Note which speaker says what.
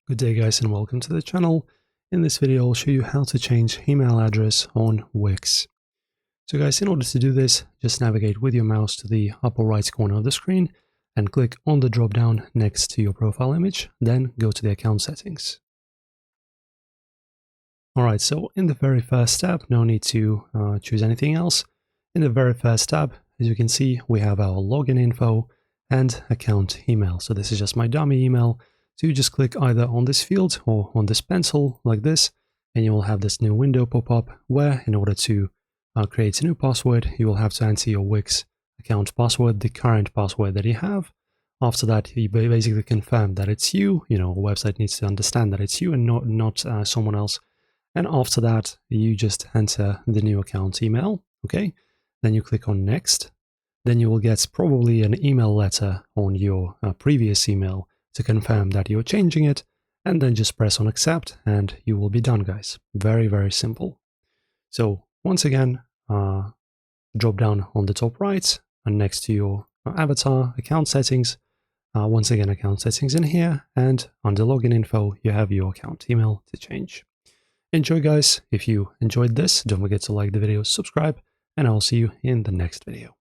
Speaker 1: Good day guys and welcome to the channel. In this video I'll show you how to change email address on Wix. So guys, in order to do this, just navigate with your mouse to the upper right corner of the screen and click on the drop down next to your profile image, then go to the account settings. Alright, so in the very first tab, no need to choose anything else. In the very first tab, as you can see, we have our login info and account email. So this is just my dummy email. So you just click either on this field or on this pencil like this, and you will have this new window pop up where, in order to create a new password, you will have to enter your Wix account password, the current password that you have. After that, you basically confirm that it's you. You know, a website needs to understand that it's you and not someone else. And after that, you just enter the new account email. Okay, then you click on next. Then you will get probably an email letter on your previous email to confirm that you're changing it, and then just press on accept and you will be done, guys. Very, very simple. So once again, drop down on the top right and next to your avatar, account settings. Once again, account settings in here, and under login info, you have your account email to change. Enjoy, guys. If you enjoyed this, don't forget to like the video, subscribe, and I'll see you in the next video.